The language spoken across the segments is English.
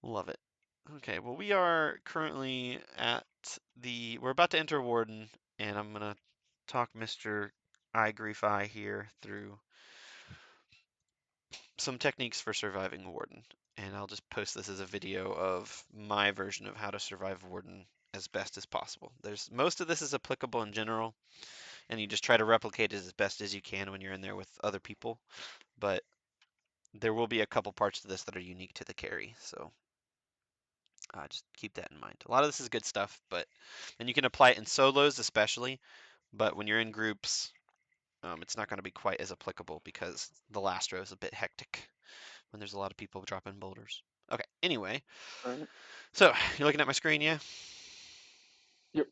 Love it. Okay, well, we are currently at we're about to enter Warden, and I'm gonna talk Mr. iGriefI here through some techniques for surviving Warden. And I'll just post this as a video of my version of how to survive Warden as best as possible. Most of this is applicable in general, and you just try to replicate it as best as you can when you're in there with other people. But there will be a couple parts to this that are unique to the carry, so just keep that in mind. A lot of this is good stuff, but and you can apply it in solos especially, but when you're in groups, it's not going to be quite as applicable because the last row is a bit hectic when there's a lot of people dropping boulders. Okay, anyway, Alright. so you're looking at my screen, yeah? Yep.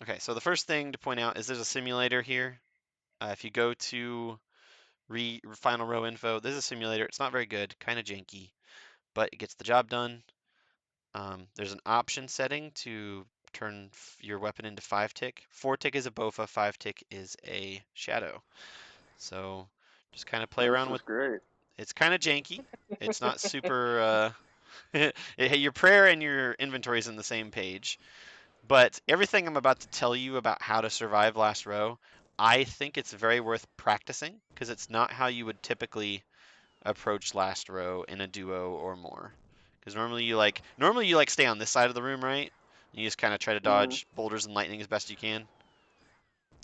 Okay, so the first thing to point out is there's a simulator here. If you go to final row info, there's a simulator. It's not very good, kind of janky, but it gets the job done. There's an option setting to turn your weapon into 5-tick. 4-tick is a BOFA, 5-tick is a shadow. So just kind of play This around with. is great. It's kind of janky. It's not super. Your prayer and your inventory is in the same page, but everything I'm about to tell you about how to survive last row, I think it's very worth practicing because it's not how you would typically approach last row in a duo or more. Because normally you like stay on this side of the room, right? You just kind of try to Mm, dodge boulders and lightning as best you can.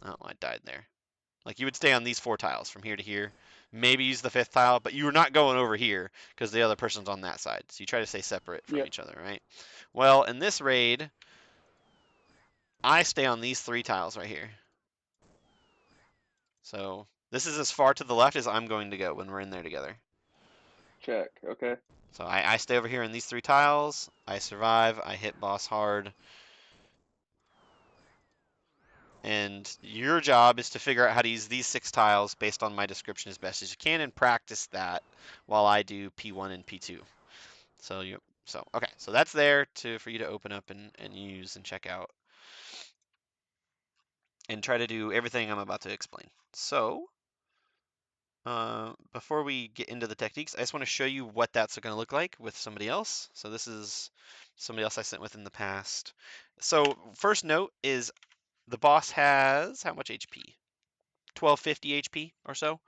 Oh, I died there. Like you would stay on these 4 tiles from here to here. Maybe use the 5th tile, but you're not going over here because the other person's on that side. So you try to stay separate from yep. each other, right? Well, in this raid, I stay on these 3 tiles right here. So this is as far to the left as I'm going to go when we're in there together. Check. Okay. So I stay over here in these 3 tiles. I survive. I hit boss hard. And your job is to figure out how to use these 6 tiles based on my description as best as you can and practice that while I do P1 and P2. So okay, so that's there for you to open up and use and check out and try to do everything I'm about to explain. So before we get into the techniques, I just want to show you what that's going to look like with somebody else. So this is somebody else I sent with in the past. So first note is the boss has how much HP? 1250 HP or so.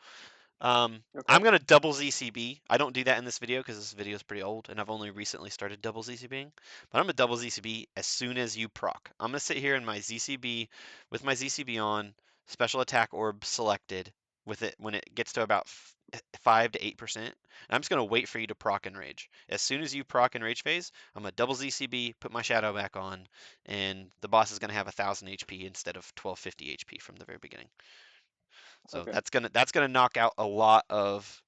Okay. I'm gonna double ZCB. I don't do that in this video because this video is pretty old and I've only recently started double ZCBing. But I'm gonna double ZCB as soon as you proc. I'm gonna sit here in my ZCB with my ZCB on, special attack orb selected with it when it gets to about 5 to 8%. And I'm just gonna wait for you to proc and rage. As soon as you proc and rage phase, I'm gonna double ZCB, put my shadow back on, and the boss is gonna have 1000 HP instead of 1250 HP from the very beginning. So Okay. that's gonna knock out a lot of.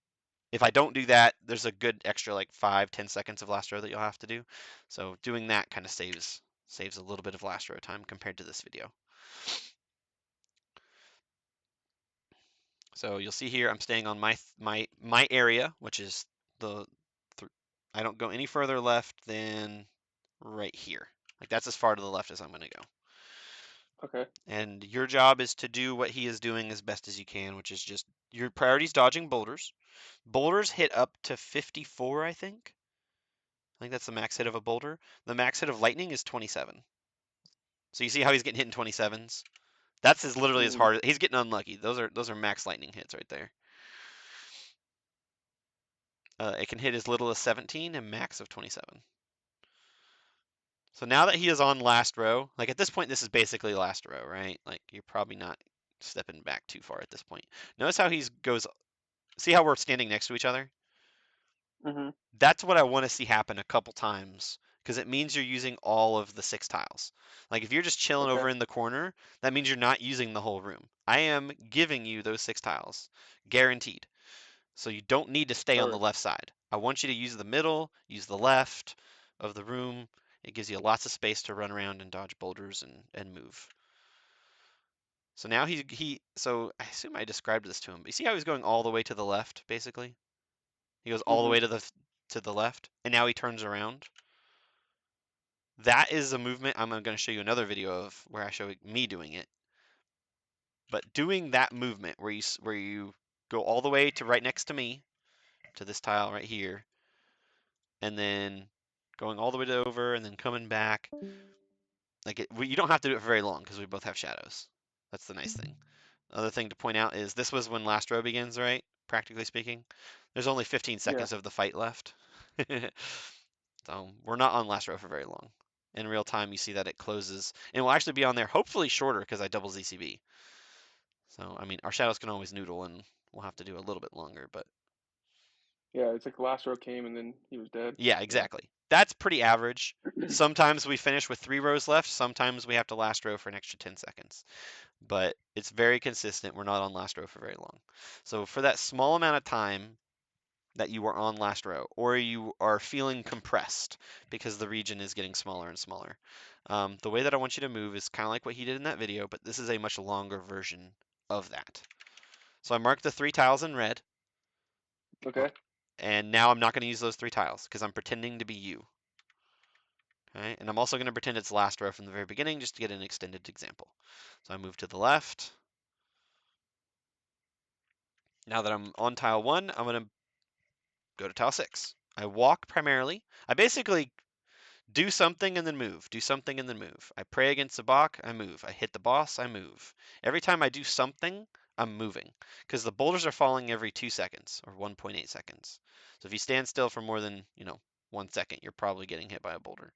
If I don't do that, there's a good extra like 5-10 seconds of last row that you'll have to do. So doing that kind of saves a little bit of last row time compared to this video. So you'll see here I'm staying on my area, which is the th I don't go any further left than right here. Like that's as far to the left as I'm gonna go. Okay. And your job is to do what he is doing as best as you can, which is just your priority's dodging boulders. Boulders hit up to 54, I think. I think that's the max hit of a boulder. The max hit of lightning is 27. So you see how he's getting hit in 27s? That's literally as Mm, hard. He's getting unlucky. Those are max lightning hits right there. It can hit as little as 17 and max of 27. So now that he is on last row, like at this point, this is basically last row, right? Like you're probably not stepping back too far at this point. Notice how he goes. See how we're standing next to each other? mhm. That's what I want to see happen a couple times because it means you're using all of the 6 tiles. Like if you're just chilling Okay. over in the corner, that means you're not using the whole room. I am giving you those 6 tiles, guaranteed. So you don't need to stay on the Perfect. left side. I want you to use the middle, use the left of the room. It gives you lots of space to run around and dodge boulders and move. So now so I assume I described this to him. But you see how he's going all the way to the left, basically? He goes all the Mhm. way to the left, and now he turns around. That is a movement I'm going to show you another video of where I show me doing it. But doing that movement where you go all the way to right next to me to this tile right here, and then going all the way to over and then coming back. Like you don't have to do it for very long because we both have shadows. That's the nice thing. Other thing to point out is this was when last row begins, right? Practically speaking. There's only 15 Yeah. seconds of the fight left. So we're not on last row for very long. In real time, you see that it closes, and we'll actually be on there hopefully shorter because I double ZCB. So, I mean, our shadows can always noodle, and we'll have to do a little bit longer, but Yeah, it's like the last row came and then he was dead. yeah, Yeah. exactly. That's pretty average. Sometimes we finish with 3 rows left. Sometimes we have to last row for an extra 10 seconds. But it's very consistent. We're not on last row for very long. So for that small amount of time that you are on last row, or you are feeling compressed because the region is getting smaller and smaller, the way that I want you to move is kind of like what he did in that video, but this is a much longer version of that. So I marked the 3 tiles in red, uh, Okay. and now I'm not going to use those 3 tiles because I'm pretending to be you. Okay? And I'm also going to pretend it's last row from the very beginning just to get an extended example. So I move to the left. Now that I'm on tile 1, I'm going to go to tile 6. I walk primarily. I basically do something and then move. Do something and then move. I pray against the block, I move. I hit the boss, I move. Every time I do something, I'm moving. Because the boulders are falling every 2 seconds, or 1.8 seconds. So if you stand still for more than, 1 second, you're probably getting hit by a boulder.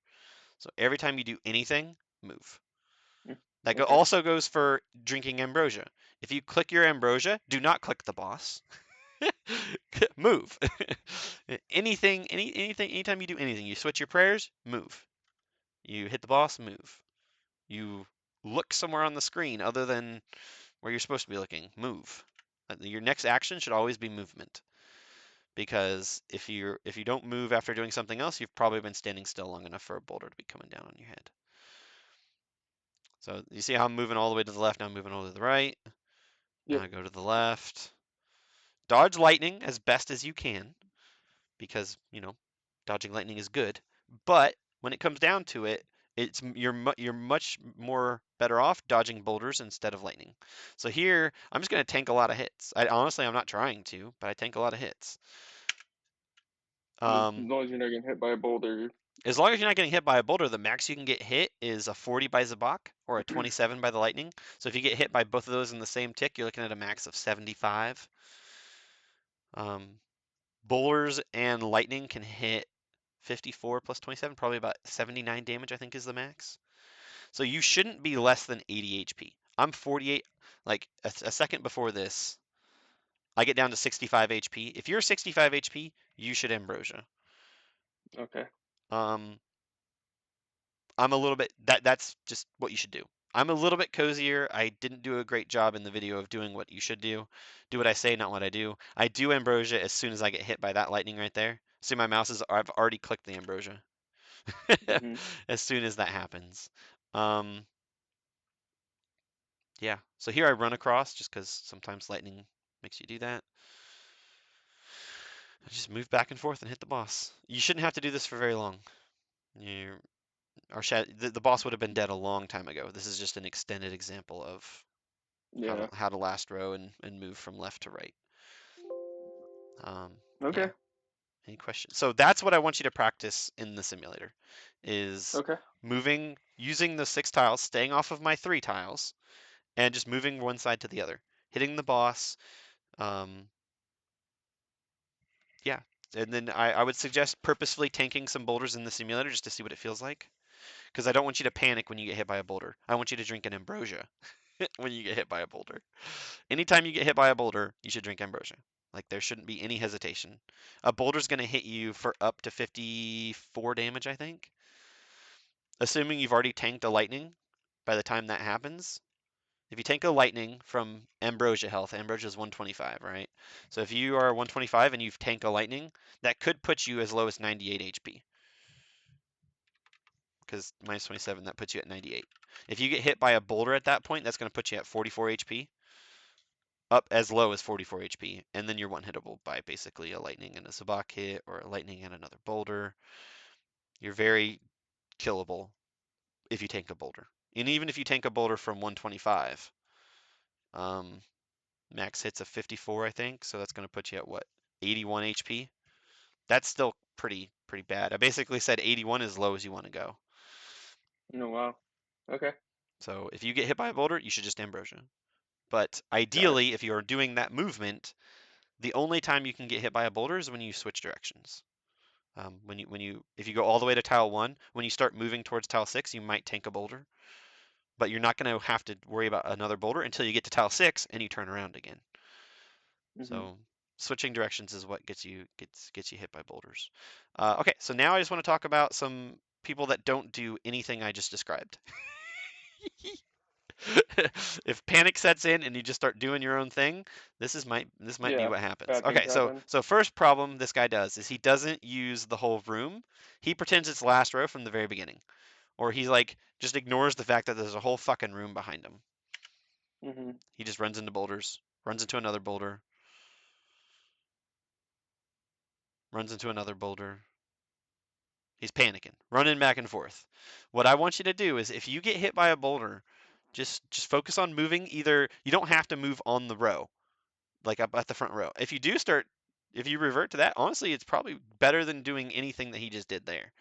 So every time you do anything, move. Mm. That Okay. also goes for drinking ambrosia. If you click your ambrosia, do not click the boss. Move. Anytime you do anything, you switch your prayers, move. You hit the boss, move. You look somewhere on the screen other than where you're supposed to be looking, move. Your next action should always be movement. Because if you don't move after doing something else, you've probably been standing still long enough for a boulder to be coming down on your head. So you see how I'm moving all the way to the left, now I'm moving all the way to the right. Now Yep. I go to the left. Dodge lightning as best as you can, because, dodging lightning is good. But when it comes down to it, you're much more better off dodging boulders instead of lightning. So here, I'm just going to tank a lot of hits. Honestly, I'm not trying to, but I tank a lot of hits. As Um, long as you're not getting hit by a boulder. as long as you're not getting hit by a boulder, the max you can get hit is a 40 by Zabak or a 27 by the lightning. So if you get hit by both of those in the same tick, you're looking at a max of 75. Um, Boulders and lightning can hit 54 plus 27, probably about 79 damage, I think is the max. So you shouldn't be less than 80 HP. I'm 48, like a second before this, I get down to 65 HP. If you're 65 HP, you should ambrosia. Okay. Um, I'm a little bit, that's just what you should do. I'm a little bit cozier. I didn't do a great job in the video of doing what you should do. Do what I say, not what I do. I do ambrosia as soon as I get hit by that lightning right there. See my mouse is, I've already clicked the ambrosia. Hmm. As soon as that happens. Um, yeah, so here I run across just because sometimes lightning makes you do that. I just move back and forth and hit the boss. You shouldn't have to do this for very long. You the boss would have been dead a long time ago. This is just an extended example of how to Yeah. how to last row and move from left to right. Yeah. Okay. Any questions? So that's what I want you to practice in the simulator, is Okay. moving using the 6 tiles, staying off of my 3 tiles, and just moving one side to the other, hitting the boss. Um, yeah, and then I would suggest purposefully tanking some boulders in the simulator just to see what it feels like, because I don't want you to panic when you get hit by a boulder. I want you to drink an ambrosia when you get hit by a boulder. Anytime you get hit by a boulder, you should drink ambrosia. Like there shouldn't be any hesitation. A boulder's going to hit you for up to 54 damage, I think. Assuming you've already tanked a lightning by the time that happens. If you tank a lightning from ambrosia health, ambrosia is 125, right? So if you are 125 and you've tanked a lightning, that could put you as low as 98 HP. Because minus 27, that puts you at 98. If you get hit by a boulder at that point, that's going to put you at 44 HP. Up as low as 44 HP, and then you're one hittable by basically a lightning and a sabak hit or a lightning and another boulder. You're very killable if you tank a boulder. And even if you tank a boulder from 125, um, max hits of 54, I think, so that's going to put you at what, 81 HP? That's still pretty pretty bad. I basically said 81 is as low as you want to go. Oh wow. Okay. So if you get hit by a boulder, you should just ambrosia. But Got it. ideally, if you're doing that movement, the only time you can get hit by a boulder is when you switch directions. If you go all the way to tile 1, when you start moving towards tile 6, you might tank a boulder, but you're not going to have to worry about another boulder until you get to tile 6 and you turn around again. Mhm. So switching directions is what gets you hit by boulders. Okay, so now I just want to talk about some people that don't do anything I just described. If panic sets in and you just start doing your own thing, this might be Yeah. what happens. Bad things Okay, so happen. first problem this guy does is he doesn't use the whole room. He pretends it's last row from the very beginning, or he's like just ignores the fact that there's a whole fucking room behind him. Mhm. He just runs into boulders, runs into another boulder, runs into another boulder. He's panicking, running back and forth. What I want you to do is if you get hit by a boulder, just focus on moving. Either you don't have to move on the row, like up at the front row. If you revert to that, honestly, it's probably better than doing anything that he just did there.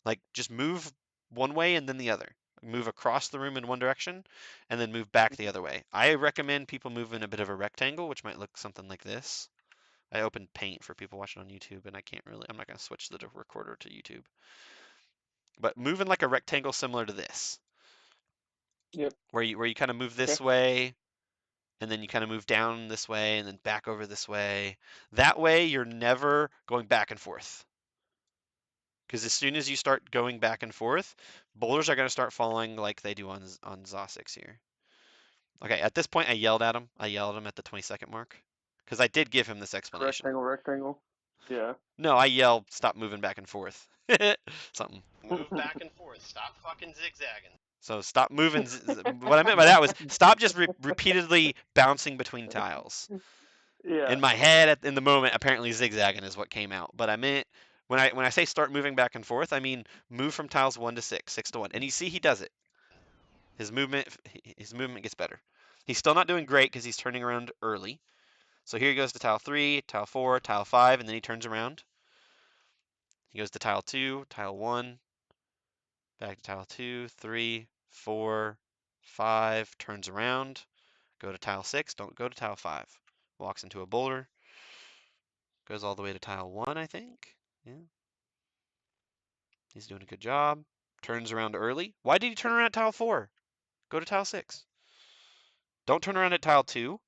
Like just move one way and then the other. Move across the room in one direction and then move back the Mhm. other way. I recommend people move in a bit of a rectangle, which might look something like this. I opened Paint for people watching on YouTube, and I'm not going to switch the recorder to YouTube. But move in like a rectangle similar to this, Yep. where you kind of move Okay. this way, and then you kind of move down this way, and then back over this way. That way, you're never going back and forth. Because as soon as you start going back and forth, boulders are going to start falling like they do on Zosix here. Okay, at this point, I yelled at him. I yelled at him at the 20-second mark. Because I did give him this explanation. Rectangle, rectangle. Yeah. No, I yelled, stop moving back and forth. Something. Move back and forth. Stop fucking zigzagging. So stop moving. What I meant by that was stop just repeatedly bouncing between tiles. Yeah. In my head, in the moment, apparently zigzagging is what came out. But I meant when I say start moving back and forth, I mean move from tiles 1 to 6, 6 to 1. And you see he does it. His movement gets better. He's still not doing great because he's turning around early. So here he goes to tile 3, tile 4, tile 5, and then he turns around. He goes to tile 2, tile 1, back to tile 2, 3, 4, 5, turns around, go to tile 6, don't go to tile 5. Walks into a boulder, goes all the way to tile 1, I think. Yeah, he's doing a good job. Turns around early. Why did he turn around at tile 4? Go to tile 6. Don't turn around at tile 2.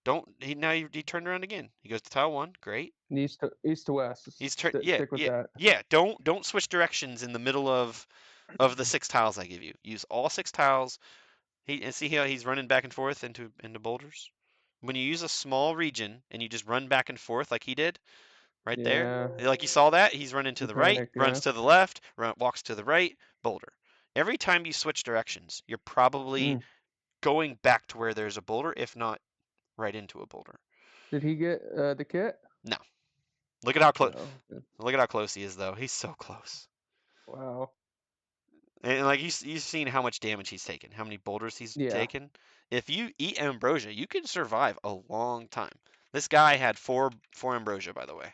Don't he now he turned around again. He goes to tile 1. Great. East to west. He's yeah, Stick with yeah. that. Yeah, don't switch directions in the middle of the 6 tiles I give you. Use all 6 tiles. And see how he's running back and forth into boulders? When you use a small region and you just run back and forth like he did right there, Yeah. like you saw that, he's running to The the right, panic. runs Yeah. to the left, walks to the right, boulder. Every time you switch directions, you're probably Mm. going back to where there's a boulder, if not right into a boulder. Did he get the kit? No. Look at how close No. Good. look at how close he is though. He's so close. Wow. And like you've seen how much damage he's taken, how many boulders he's Yeah. taken. If you eat ambrosia, you can survive a long time. This guy had four ambrosia, by the way.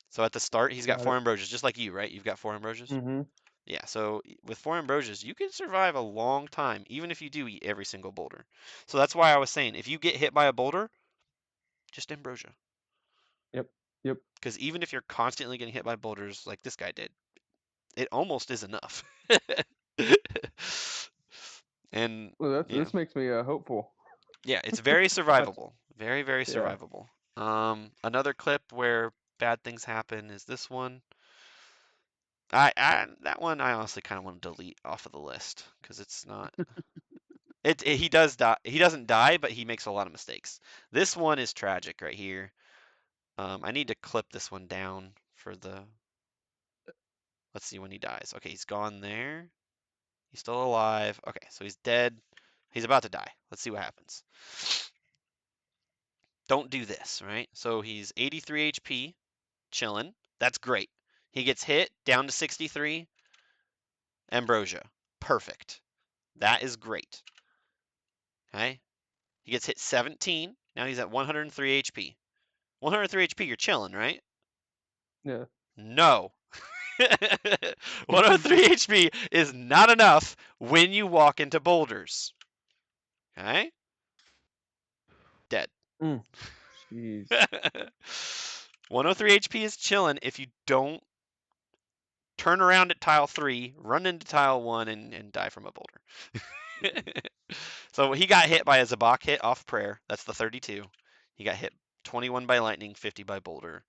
So at the start, he's got Got four it. ambrosias, just like you, right? You've got four ambrosias. Mm-hmm. Yeah. So with four ambrosias, you can survive a long time, even if you do eat every single boulder. So that's why I was saying, if you get hit by a boulder, just ambrosia. Yep. Yep. Because even if you're constantly getting hit by boulders like this guy did, it almost is enough. And Well, yeah, this makes me hopeful. yeah, it's very Much. survivable. Very, very Yeah. survivable. Another clip where bad things happen is this one. I that one I honestly kind of want to delete off of the list because it's not. He does die. He doesn't die, but he makes a lot of mistakes. This one is tragic right here. I need to clip this one down for the. Let's see when he dies. Okay, he's gone there. He's still alive. Okay, so he's dead. He's about to die. Let's see what happens. Don't do this, right? So he's 83 HP, chilling. That's great. He gets hit down to 63. Ambrosia. Perfect. That is great. Okay. He gets hit 17. Now he's at 103 HP. 103 HP, you're chilling, right? Yeah. No. 103 HP is not enough when you walk into boulders. Okay? Dead. Mm. Jeez. 103 HP is chilling if you don't turn around at tile 3, run into tile 1, and die from a boulder. So he got hit by a Zabak hit off prayer. That's the 32. He got hit 21 by lightning, 50 by boulder.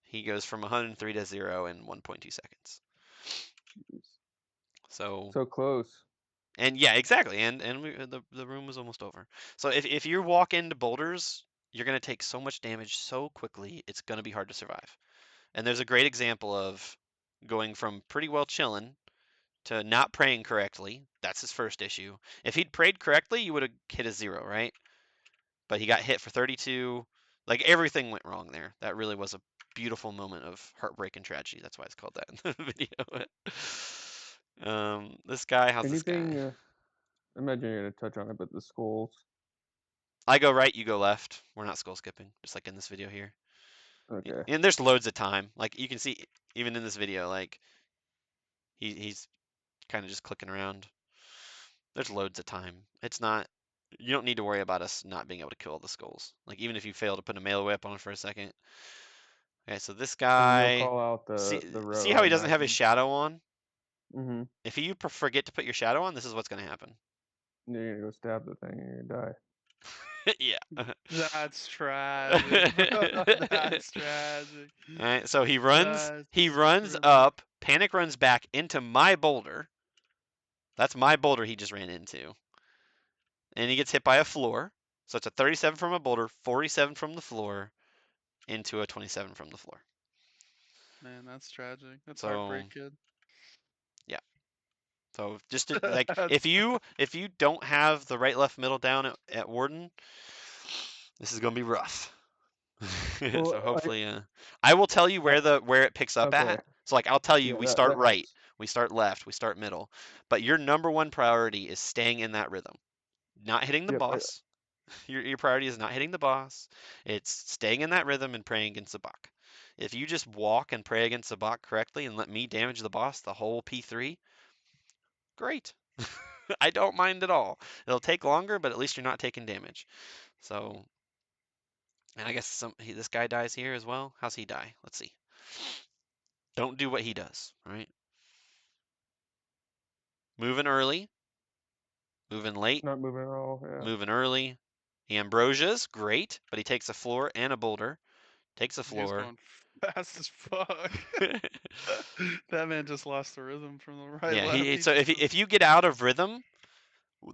He goes from 103 to 0 in 1.2 seconds. Jeez. So, So close. and yeah, exactly. And the room was almost over. So if you walk into boulders, you're going to take so much damage so quickly, it's going to be hard to survive. And there's a great example of going from pretty well chilling to not praying correctly. That's his first issue. If he'd prayed correctly, you would have hit a 0, right? But he got hit for 32. Like everything went wrong there. That really was a beautiful moment of heartbreak and tragedy. That's why it's called that in the video. This guy, how's this Anything? guy? I imagine you're gonna touch on it, but the skulls. I go right, you go left. We're not skull skipping, just like in this video here. Okay. And there's loads of time. Like you can see, even in this video, like he's kind of just clicking around. There's loads of time. It's not. You don't need to worry about us not being able to kill all the skulls. Like even if you fail to put a melee whip on for a second. Okay, so this And then you'll guy. call out See the see how he doesn't have his matching. shadow on? Mm-hmm. If you forget to put your shadow on, this is what's gonna happen. You're gonna go stab the thing and you're gonna die. Yeah. That's tragic, bro. That's tragic. All right, so he That's runs brutal. up, panic runs back into my boulder. That's my boulder he just ran into. And he gets hit by a floor. So it's a 37 from a boulder, 47 from the floor, into a 27 from the floor. Man, that's tragic. That's So heartbreak, kid. yeah. So just to, like That's if you don't have the right left middle down at Warden, this is gonna be rough. Well, So hopefully I will tell you I where it picks up okay. at. So like I'll tell you Yeah, we that start that right, helps. we start left, we start middle. But your number one priority is staying in that rhythm. Not hitting the Yep. boss. Your priority is not hitting the boss. It's staying in that rhythm and praying against the bot. If you just walk and pray against the bot correctly and let me damage the boss the whole P3, great. I don't mind at all. It'll take longer, but at least you're not taking damage. So, and I guess this guy dies here as well. How's he die? Let's see. Don't do what he does, right? Moving early, moving late, Not moving at all. Yeah. moving early. He ambrosias, great, but he takes a floor and a boulder. Takes a he was floor. going fast as fuck. That man just lost the rhythm from the right Yeah, left. He so just if you get out of rhythm,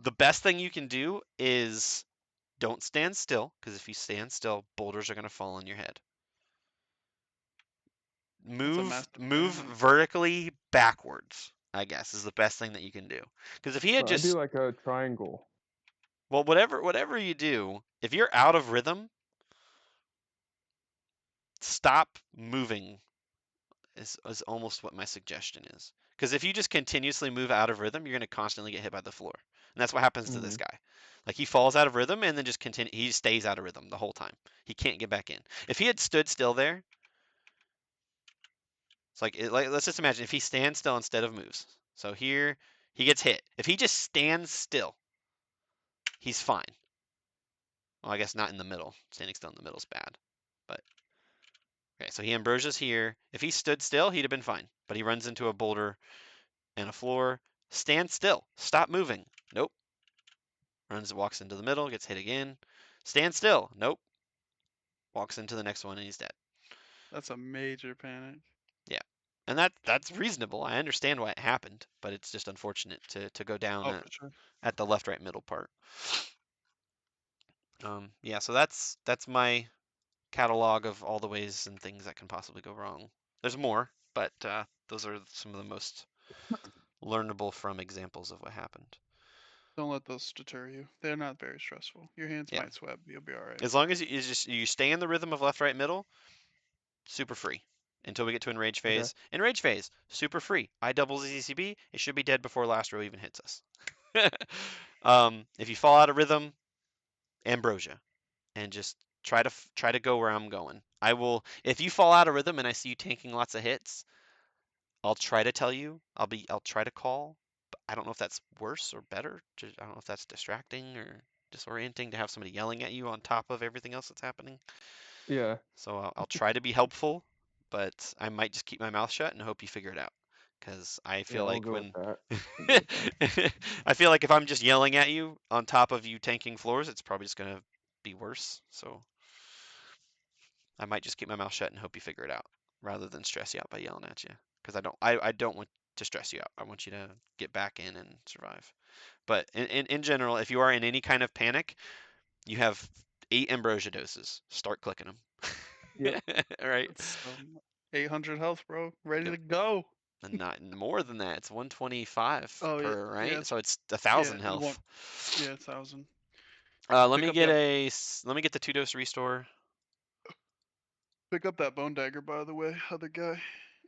the best thing you can do is don't stand still, because if you stand still, boulders are going to fall on your head. that's a Move massive move panic. vertically backwards, I guess, is the best thing that you can do. Because if he had So I do just, like a triangle. well, whatever you do, if you're out of rhythm, stop moving is almost what my suggestion is. Because if you just continuously move out of rhythm, you're going to constantly get hit by the floor. And that's what happens to this Mm-hmm. guy. Like he falls out of rhythm and then just he stays out of rhythm the whole time. He can't get back in. If he had stood still there, it's like let's just imagine if he stands still instead of moves. So here he gets hit. If he just stands still, he's fine. Well, I guess not in the middle. Standing still in the middle is bad. But okay, so he ambrosias here. If he stood still, he'd have been fine. But he runs into a boulder and a floor. Stand still. Stop moving. Nope. Walks into the middle, gets hit again. Stand still. Nope. Walks into the next one and he's dead. That's a major panic. Yeah. And that's reasonable. I understand why it happened, but it's just unfortunate to go down Oh, for sure. at the left right middle part. Yeah, so that's my catalog of all the ways and things that can possibly go wrong. There's more, but those are some of the most learnable from examples of what happened. Don't let those deter you. They're not very stressful. Your hands Yeah. might sweat, but you'll be all right. As long as you stay in the rhythm of left right middle, super free until we get to enrage Okay. phase. Enrage phase, super free. I double ZCB, it should be dead before last row even hits us. If you fall out of rhythm, ambrosia, and just try to go where I'm going. I will, if you fall out of rhythm and I see you tanking lots of hits, I'll try to tell you. I'll try to call, but I don't know if that's worse or better. I don't know if that's distracting or disorienting to have somebody yelling at you on top of everything else that's happening. Yeah. So I'll try to be helpful, but I might just keep my mouth shut and hope you figure it out. Because I Yeah, feel we'll like go with when that. We'll go with that. I feel like if I'm just yelling at you on top of you tanking floors, it's probably just gonna be worse. So I might just keep my mouth shut and hope you figure it out, rather than stress you out by yelling at you. Because I don't want to stress you out. I want you to get back in and survive. But in general, if you are in any kind of panic, you have 8 ambrosia doses. Start clicking them. Yep. All right. That's 800 health, bro. Ready Yep. to go. And not more than that. It's 125 Oh yeah, per, yeah, right? So it's a yeah. thousand You want health. 1,000. Let Pick me up get that let me get the 2 dose restore. pick up that bone dagger, by the way, other guy.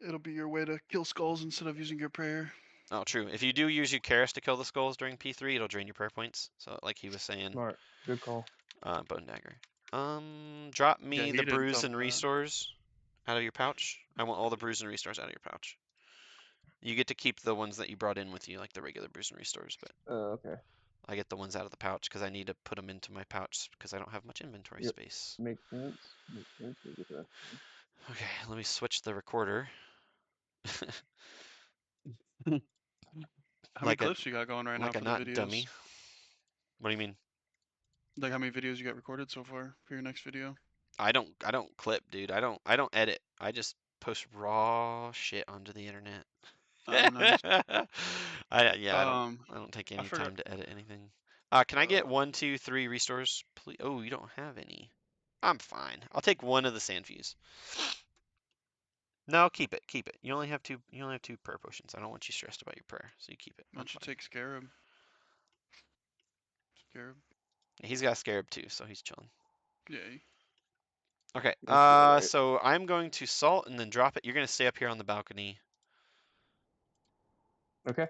It'll be your way to kill skulls instead of using your prayer. Oh, true. If you do use Eucharis to kill the skulls during P3, it'll drain your prayer points. So, like he was saying, Smart. Good call. bone dagger. Drop Yeah, me he the didn't bruise tell me and that. restores out of your pouch. I want all the bruise and restores out of your pouch. You get to keep the ones that you brought in with you, like the regular bruise and restores, but Okay. I get the ones out of the pouch because I need to put them into my pouch because I don't have much inventory Yep. space. Makes sense. Makes sense. We'll get the rest of them. Okay, let me switch the recorder. How many like a clips you got going right now like a for the not videos? dummy. What do you mean? Like how many videos you got recorded so far for your next video? I don't clip, dude. I don't edit. I just post raw shit onto the internet. Oh, nice. Yeah, Um, I don't take I any forgot. time to edit anything. Can I get Uh, 1, 2, 3 restores, please? Oh, you don't have any. I'm fine. I'll take one of the sand fuse. No, keep it, keep it. You only have two. You only have 2 prayer potions. I don't want you stressed about your prayer, so you keep it. why I'm don't you fine. take Scarab? Scarab. He's got scarab too, so he's chilling. Yeah. Okay. That's the right. So I'm going to salt and then drop it. You're gonna stay up here on the balcony. Okay.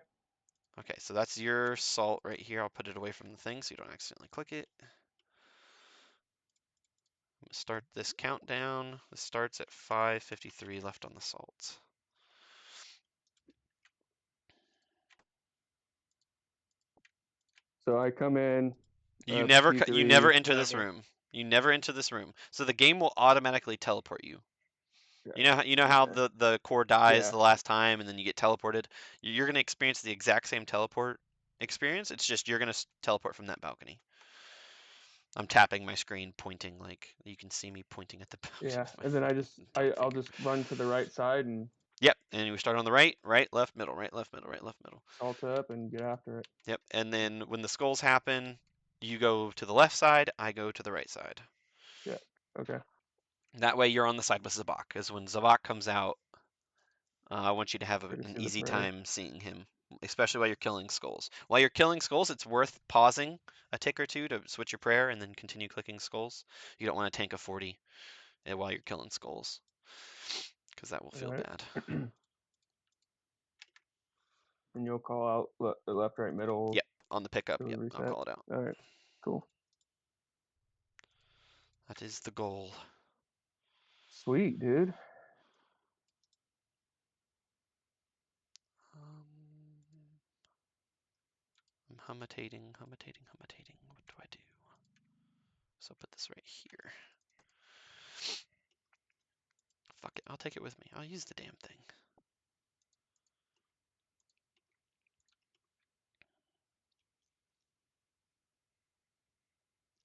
Okay, so that's your salt right here. I'll put it away from the thing so you don't accidentally click it. I'm gonna start this countdown. This starts at 5:53 left on the salt. So I come in. You never you never P3. enter this Never. room. You never enter this room. So the game will automatically teleport you. Yeah. You know how Okay. the core dies Yeah. the last time and then you get teleported. You're gonna experience the exact same teleport experience. It's just you're gonna teleport from that balcony. I'm tapping my screen, pointing like you can see me pointing at the balcony Yeah. with my And then fucking dumb I'll finger. just run to the right side and Yep, and we start on the right, right, left, middle, right, left, middle, right, left, middle. salt up and get after it. Yep, and then when the skulls happen, you go to the left side, I go to the right side. Yeah. Okay. That way you're on the side with Zabak, because when Zabak comes out, I want you to have Get to an see the easy prayer. time seeing him, especially while you're killing skulls. While you're killing skulls, it's worth pausing a tick or two to switch your prayer and then continue clicking skulls. You don't want to tank a 40 while you're killing skulls, because that will All feel right. bad. And you'll call out left, right, middle Yep, on the pickup, to yep, I'll reset. call it out. All right. Cool. That is the goal. Sweet, dude. I'm humitating. What do I do? So I'll put this right here. Fuck it, I'll take it with me. I'll use the damn thing.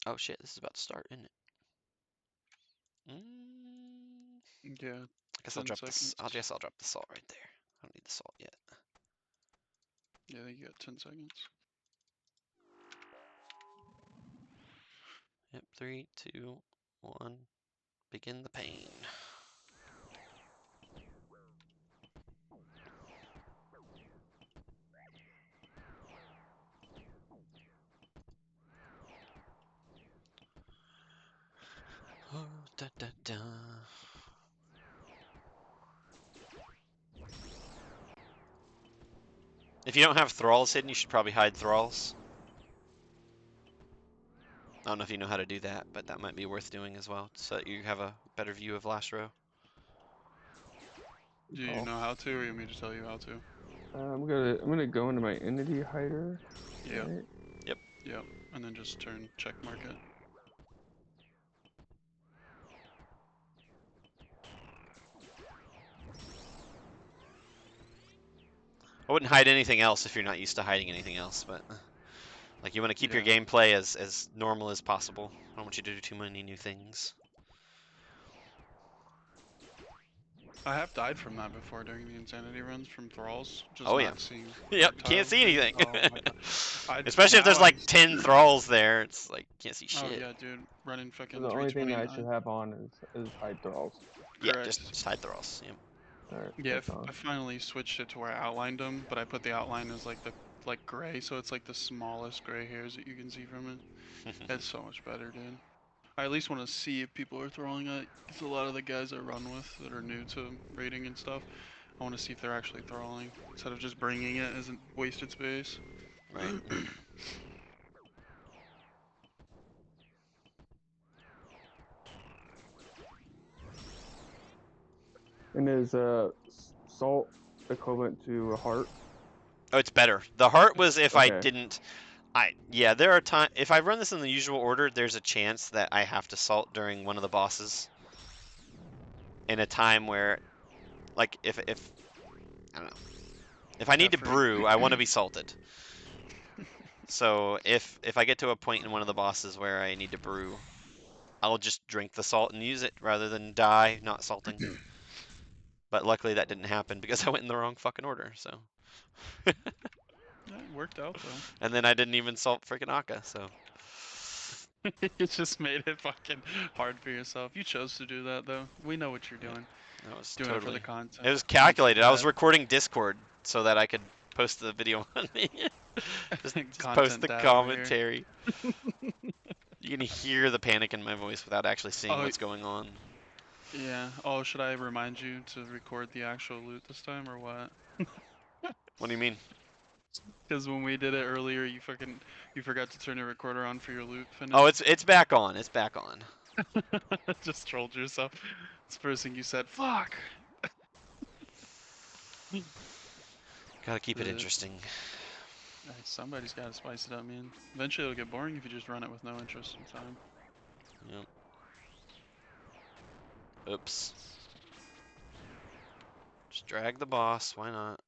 Oh shit, this is about to start, isn't it? Yeah. I guess I'll 10 drop this. seconds. I guess I'll drop the salt right there. I don't need the salt yet. Yeah, you got 10 seconds. Yep, 3, 2, 1. Begin the pain. Oh, da, da, da. If you don't have thralls hidden, you should probably hide thralls. I don't know if you know how to do that, but that might be worth doing as well, so that you have a better view of last row. Do you know how to, or you want me to tell you how to? I'm gonna go into my entity hider. Yeah. Right? Yep. And then just turn check mark it. I wouldn't hide anything else if you're not used to hiding anything else, but like you want to keep your Yeah. gameplay as normal as possible. I don't want you to do too many new things. I have died from that before during the insanity runs from thralls, just Oh yeah. not seeing Yep, can't tiles, see dude. anything. Oh my god. Especially if there's Now like 10 thralls there, it's like can't see Oh shit. yeah, dude, running So fucking the only thing I 329. should have on is hide thralls. Yeah, Correct. just hide thralls. Yep. Alright, Yeah, that's on. I finally switched it to where I outlined them, but I put the outline as like the gray, so it's like the smallest gray hairs that you can see from it. It's so much better, dude. I at least want to see if people are throwing it, because a lot of the guys I run with that are new to raiding and stuff, I want to see if they're actually throwing, instead of just bringing it as a wasted space. Right. And is salt equivalent to a heart? Oh, it's better. The heart was if I Okay. didn't. Yeah, there are times if I run this in the usual order, there's a chance that I have to salt during one of the bosses. In a time where, like, if I don't know, if I Yeah, need to for brew, I want to be salted. So if I get to a point in one of the bosses where I need to brew, I'll just drink the salt and use it rather than die not salting. But luckily that didn't happen because I went in the wrong fucking order. So. Yeah, it worked out though. And then I didn't even salt freaking Akka. So. You just made it fucking hard for yourself. You chose to do that though. We know what you're Yeah. doing. That was Doing it for totally. the content. It was Content calculated. I was dad. recording Discord so that I could post the video on the. just post Content the dad over here. commentary. You can hear the panic in my voice without actually seeing Oh what's going on. yeah. Oh, should I remind you to record the actual loot this time or what? What do you mean? Because when we did it earlier, you forgot to turn your recorder on for your loot finish. Oh, it's back on. It's back on. Just trolled yourself. It's the first thing you said. Fuck. Gotta keep it interesting. Somebody's got to spice it up, man. Eventually it'll get boring if you just run it with no interest in time. Yep. Oops. Just drag the boss. Why not?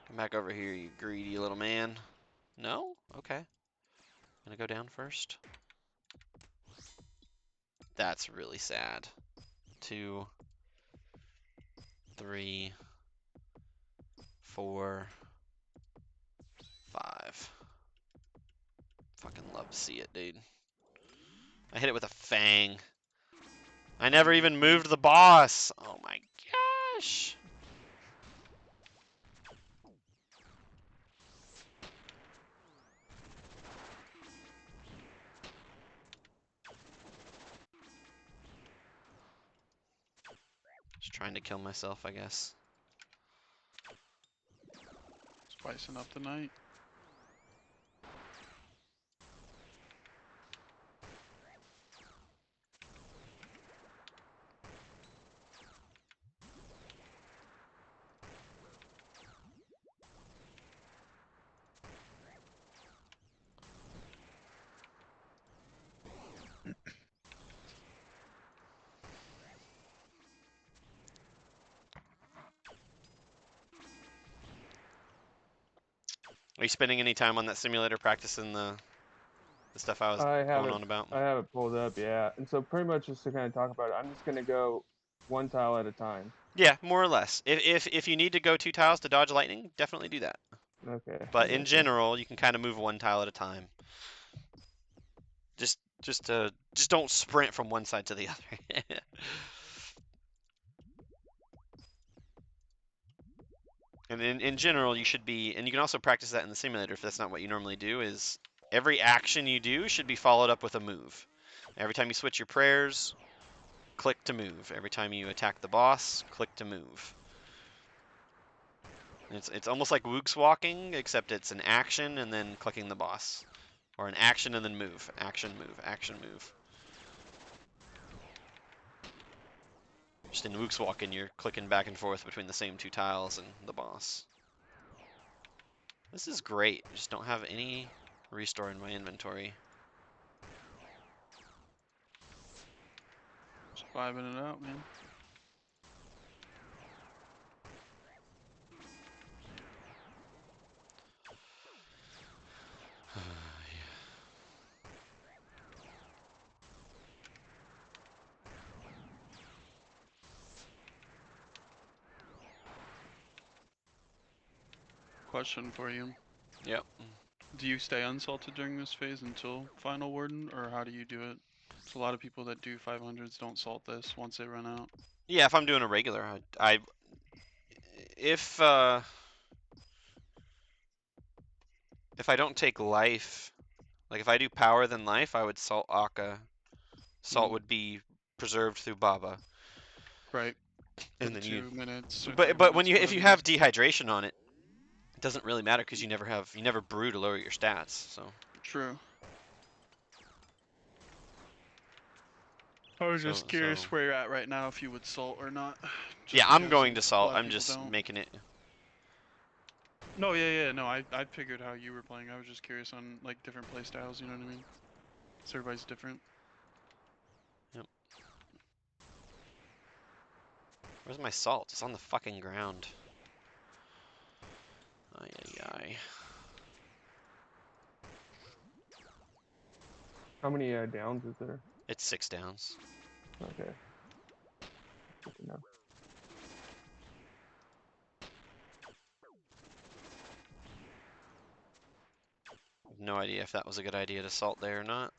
Come back over here, you greedy little man. No? Okay. Gonna go down first. That's really sad. 2, 3, 4, 5. Fucking love to see it, dude. I hit it with a fang. I never even moved the boss. Oh my gosh. Just trying to kill myself, I guess. Spicing up the night. Are you spending any time on that simulator practicing the stuff I was going on about? I have it pulled up, yeah. And so pretty much just to kind of talk about it, I'm just gonna go one tile at a time. Yeah, more or less. If you need to go 2 tiles to dodge lightning, definitely do that. Okay. But I in gotcha. general, you can kind of move 1 tile at a time. Just don't sprint from one side to the other. And in general, you should be, and you can also practice that in the simulator if that's not what you normally do, is every action you do should be followed up with a move. Every time you switch your prayers, click to move. Every time you attack the boss, click to move. It's almost like Wook's walking, except it's an action and then clicking the boss, or an action and then move, action, move, action, move. Just in Wook's walking, you're clicking back and forth between the same two tiles and the boss. This is great. I just don't have any restore in my inventory. Just vibing it out, man. Question for you. Yep. Do you stay unsalted during this phase until final warden, or how do you do it? So a lot of people that do 500s don't salt this once they run out. Yeah, if I'm doing a regular, if I don't take life, like if I do power then life, I would salt Akka. Salt would be preserved through Baba, Right. For and the then you. 2 minutes or 3 But when minutes, you if whatever you it is. have dehydration on it, it doesn't really matter because you never brew to lower your stats. So. True. I was just curious where you're at right now, if you would salt or not. Yeah, Just I'm because going to a salt. lot of I'm people just don't. making it. No, yeah, no, I figured how you were playing. I was just curious on like different play styles, you know what I mean? So everybody's different. Yep. Where's my salt? It's on the fucking ground. Ay, ay, ay. How many downs is there? It's 6 downs. Okay. Good to know. No idea if that was a good idea to salt there or not.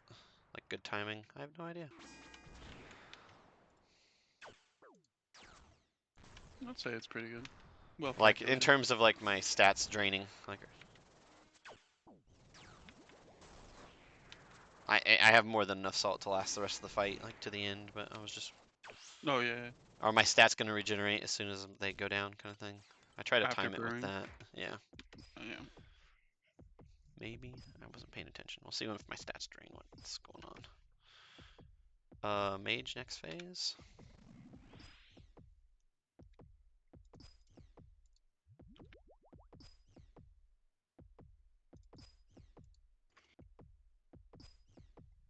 Like good timing. I have no idea. I'd say it's pretty good. Well Like in calculated. terms of like my stats draining. Like I have more than enough salt to last the rest of the fight, like to the end. But I was just. Oh yeah. Are my stats gonna regenerate as soon as they go down, kind of thing? I try to After time it with brewing. that. Yeah. Yeah. Maybe I wasn't paying attention. We'll see if my stats drain. What's going on? Mage next phase.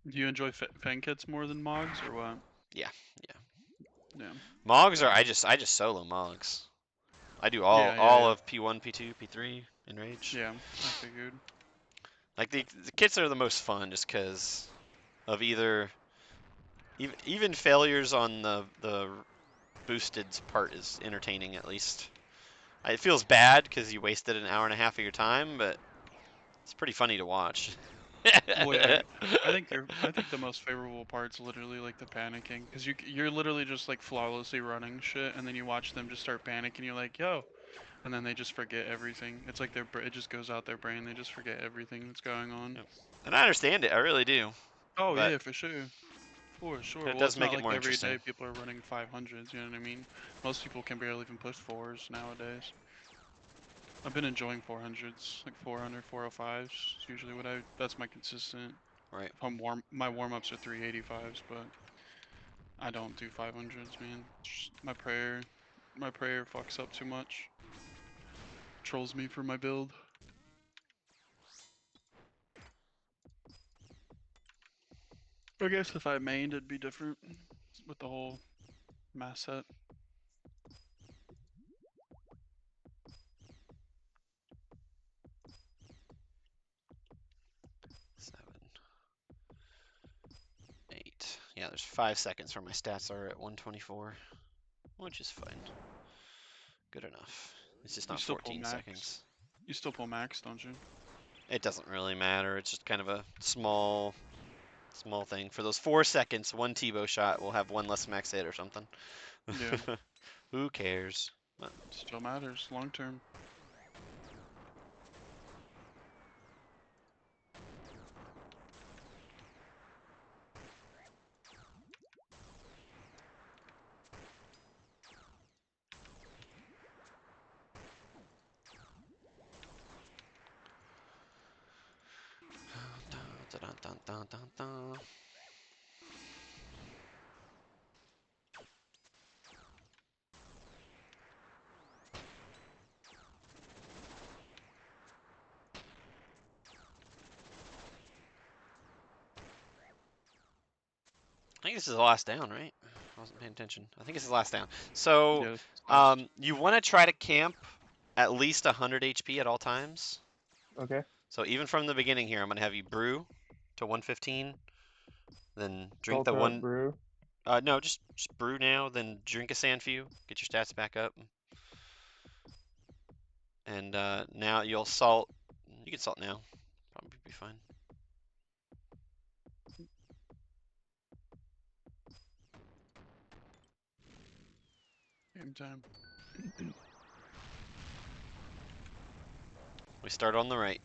Do you enjoy fan kits more than mogs or what? Yeah. Yeah. Mogs Fair are I enough. just solo mogs. I do Yeah, all yeah. of P1, P2, P3 in Rage. Yeah, I figured. Like the kits are the most fun just because of either even failures on the boosted part is entertaining at least. It feels bad because you wasted an hour and a half of your time, but it's pretty funny to watch. Well, yeah, I think the most favorable part's literally like the panicking, because you're literally just like flawlessly running shit, and then you watch them just start panicking. You're like, yo, and then they just forget everything. It's like it just goes out their brain. They just forget everything that's going on. Yep. And I understand it, I really do. Oh But yeah, for sure. For sure. it Well, does it's make not it like more every interesting. day people are running 500s, you know what I mean? Most people can barely even push 4s nowadays. I've been enjoying 400s, like 400, 405s. It's usually that's my consistent. Right. If my warm-ups are 385s, but I don't do 500s, man. My prayer fucks up too much. Trolls me for my build. I guess if I mained, it'd be different with the whole mass set. 7, 8. Yeah, there's 5 seconds where my stats are at 124, which is fine. Good enough. It's just You not still pull 14 max. seconds. You still pull max, don't you? It doesn't really matter. It's just kind of a small thing. For those 4 seconds, one Tebow shot will have one less max hit or something. Yeah. Who cares? Still matters long term. Dun, dun, dun, dun. I think this is the last down, right? I wasn't paying attention. I think this is the last down. So, Yeah. Last. you want to try to camp at least 100 HP at all times. Okay. So even from the beginning here, I'm gonna have you brew to 115, then drink Salt the up one. brew. No, just brew now, then drink a Sandfew, get your stats back up, and now you'll salt. You can salt now, probably be fine. Game time. We start on the right.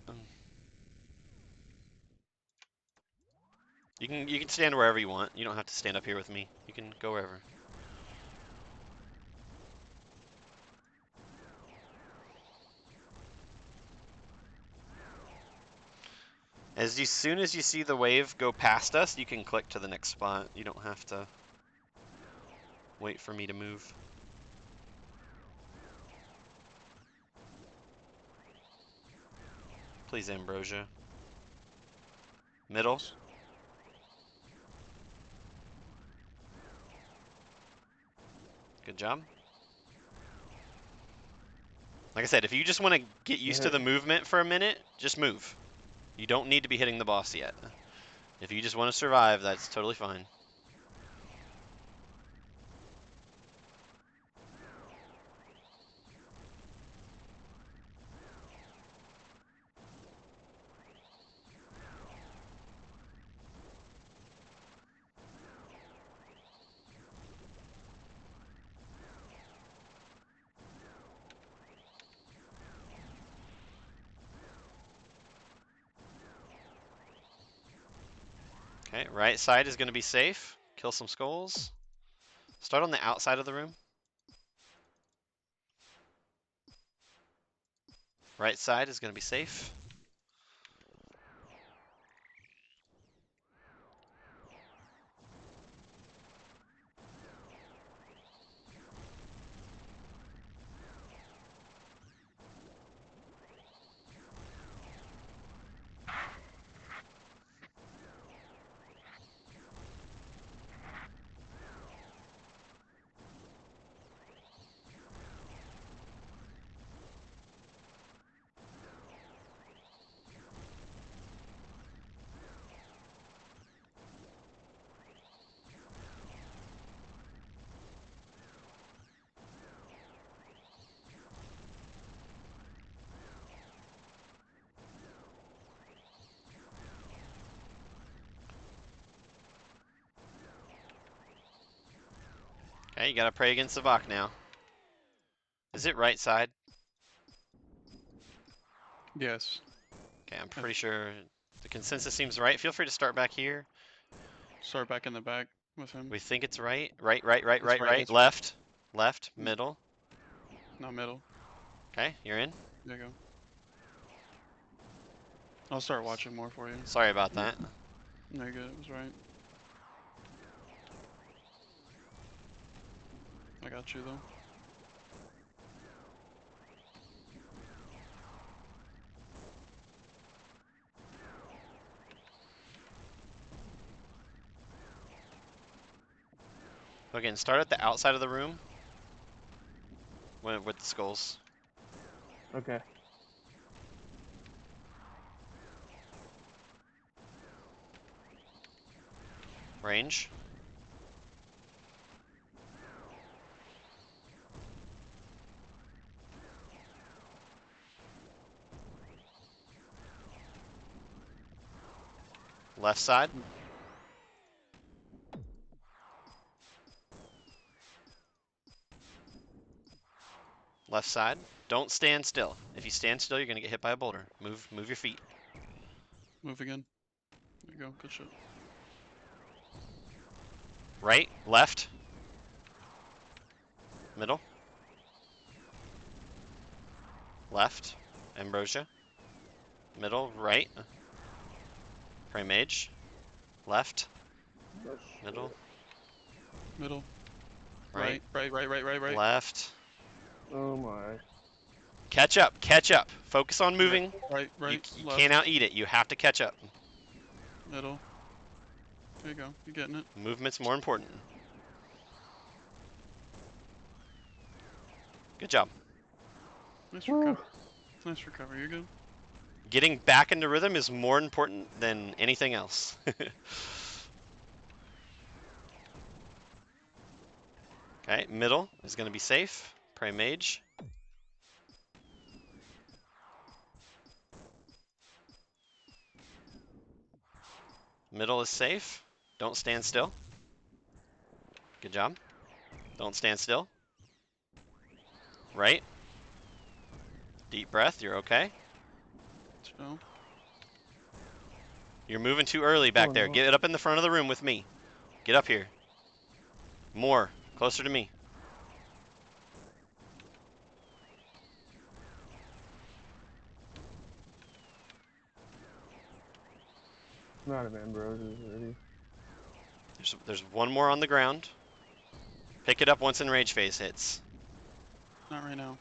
You can stand wherever you want. You don't have to stand up here with me. You can go wherever. As soon as you see the wave go past us, you can click to the next spot. You don't have to wait for me to move. Please, Ambrosia. Middle. Good job. Like I said, if you just want to get used to the movement for a minute, just move. You don't need to be hitting the boss yet. If you just want to survive, that's totally fine. Okay, right side is going to be safe. Kill some skulls. Start on the outside of the room. Right side is going to be safe. Okay, you got to pray against the Vok now. Is it right side? Yes. Okay, I'm pretty sure the consensus seems right. Feel free to start back here. Start back in the back with him. We think it's right. Right, right, right, It's right, right. right. It's right. Left, left, middle. Not middle. Okay, you're in. There you go. I'll start watching more for you. Sorry about that. No, you're good. It was right. I got you though. Again, start at the outside of the room with the skulls. Okay. Range. Left side. Left side. Don't stand still. If you stand still, you're gonna get hit by a boulder. Move your feet. Move again. There you go. Good shot. Right, left, middle, left, Ambrosia, middle, right, pray mage, Left. Oh, Middle. Middle. Right. Right. Left. Oh my. Catch up. Catch up. Focus on moving. Right. You Left. can't out-eat it. You have to catch up. Middle. There you go. You're getting it. Movement's more important. Good job. Nice Woo. recovery. Nice recovery. You're good. Getting back into rhythm is more important than anything else. Okay, middle is going to be safe. Pray mage. Middle is safe. Don't stand still. Good job. Don't stand still. Right. Deep breath. You're okay. So, You're moving too early back Oh there. no. Get up in the front of the room with me. Get up here. More. Closer to me. I'm out of ambrosias already. There's one more on the ground. Pick it up once enrage phase hits. not right now.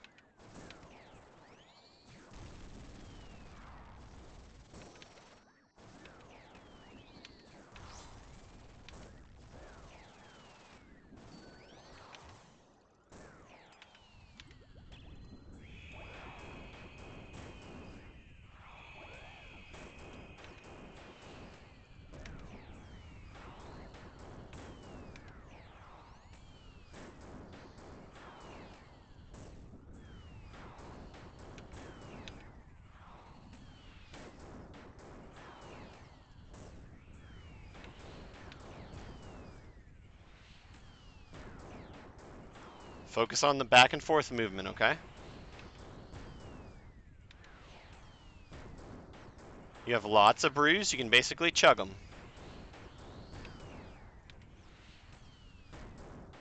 Focus on the back and forth movement, okay? You have lots of brews. You can basically chug them.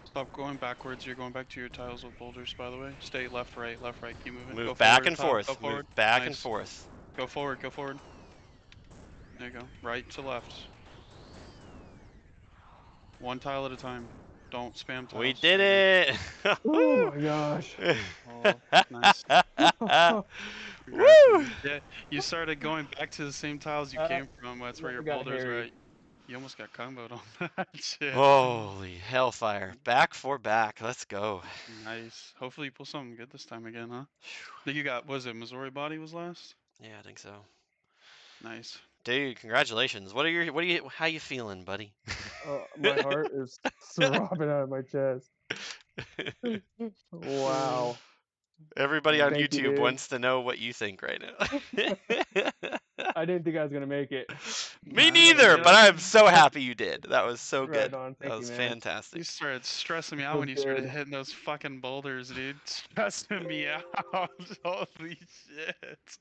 Stop going backwards. You're going back to your tiles with boulders, by the way. Stay left, right. Keep moving. Go Move back forward. and forth. Go Move forward. back and Nice. forth. Go forward. There you go. Right to left. One tile at a time. Don't spam tiles. We did There it! Oh my gosh. you go. Oh, nice. Congrats, Woo! man. Yeah, you started going back to the same tiles you came from. That's where That your got boulders were. hairy. You almost got comboed on that shit. Holy hellfire. Back for back. Let's go. Nice. Hopefully you pull something good this time again, huh? Think you got, was it Missouri Body was last? Yeah, I think so. Nice. Dude, congratulations. How you feeling, buddy? My heart is throbbing out of my chest. Wow. Everybody on Thank you, YouTube dude. wants to know what you think right now. I didn't think I was gonna make it. Me Nah, neither, you but know, I'm so happy you did. That was so Right good. on. That Thank you, was man. you fantastic. started stressing me out Feels when you started good. hitting those fucking boulders, dude. Stressing me out. Holy shit.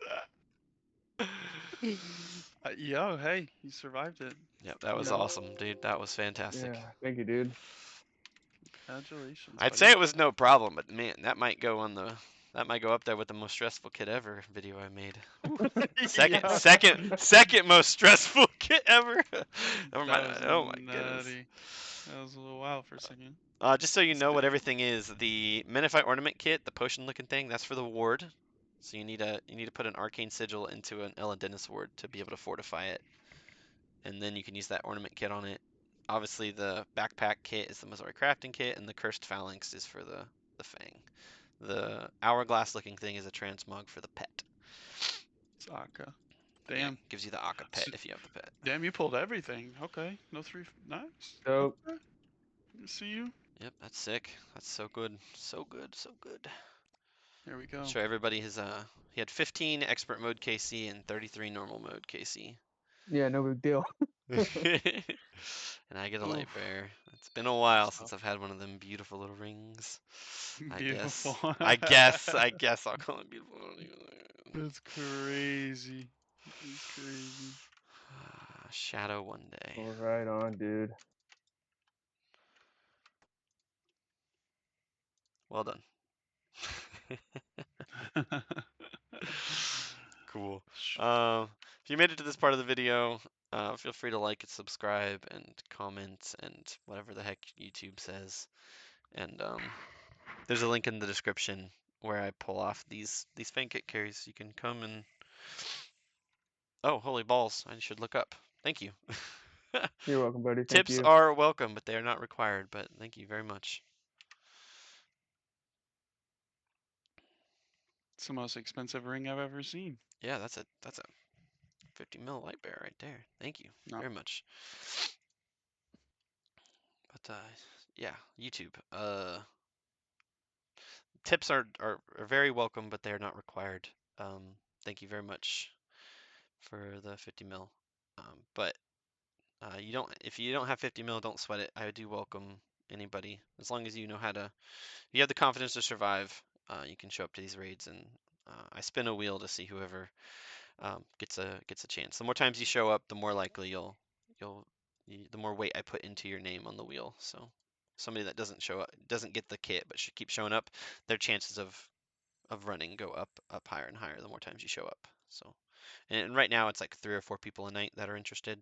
Yo, hey, you survived it. Yep, that was Yeah. awesome, dude. That was fantastic. Yeah. Thank you, dude. Congratulations, I'd buddy. say it was no problem, but man, that might go up there with the most stressful kit ever video I made. Yeah. Second most stressful kit ever. Never mind. That was Oh my goodness. nutty. That was a little wild for a second. Just so you know what Stick. everything is, the Menify ornament kit, the potion looking thing, that's for the ward. So you need to put an arcane sigil into an Elendenis ward to be able to fortify it. And then you can use that ornament kit on it. Obviously the backpack kit is the Missouri crafting kit, and the cursed phalanx is for the fang. The hourglass looking thing is a transmog for the pet. It's Akka. Yeah, Damn. gives you the Akka pet S- if you have the pet. Damn, you pulled everything. Okay. No three. Nice. Dope. Okay. See you. Yep, that's sick. That's so good. So good, so good. Here we go. Show everybody his he had 15 expert mode KC and 33 normal mode KC. Yeah, no big deal. And I get a light Oof. bear. It's been a while So since I've had one of them beautiful little rings. beautiful. I guess I'll call it beautiful. I don't even- That's crazy. That's crazy. Shadow one day. All right on, dude. Well done. Cool. If you made it to this part of the video, Feel free to like and subscribe and comment and whatever the heck YouTube says. And there's a link in the description where I pull off these fan kit carries. You can come and oh, holy balls! I should look up. Thank you. You're welcome, buddy. Thank Tips you. are welcome, but they are not required. But thank you very much. It's the most expensive ring I've ever seen. Yeah, that's a 50 mil light bear right there. Thank you No. very much. But yeah, YouTube. Tips are very welcome, but they are not required. Thank you very much for the 50 mil. But you don't if you don't have 50 mil, don't sweat it. I do welcome anybody as long as you know how to. You have the confidence to survive. You can show up to these raids, and I spin a wheel to see whoever gets a chance. The more times you show up, the more likely the more weight I put into your name on the wheel. So somebody that doesn't show up, doesn't get the kit, but should keep showing up, their chances of running go up higher and higher the more times you show up. So and right now it's like 3 or 4 people a night that are interested.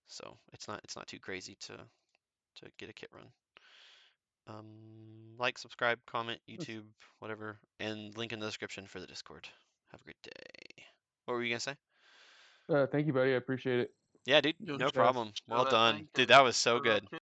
So it's not too crazy to get a kit run. Like, subscribe, comment, YouTube, whatever, and link in the description for the Discord. Have a great day. What were you gonna say? Thank you, buddy. I appreciate it. Yeah, dude, Yo, no Yeah. problem. show Well that done. fan Dude, kit. that was so Show that good. kit.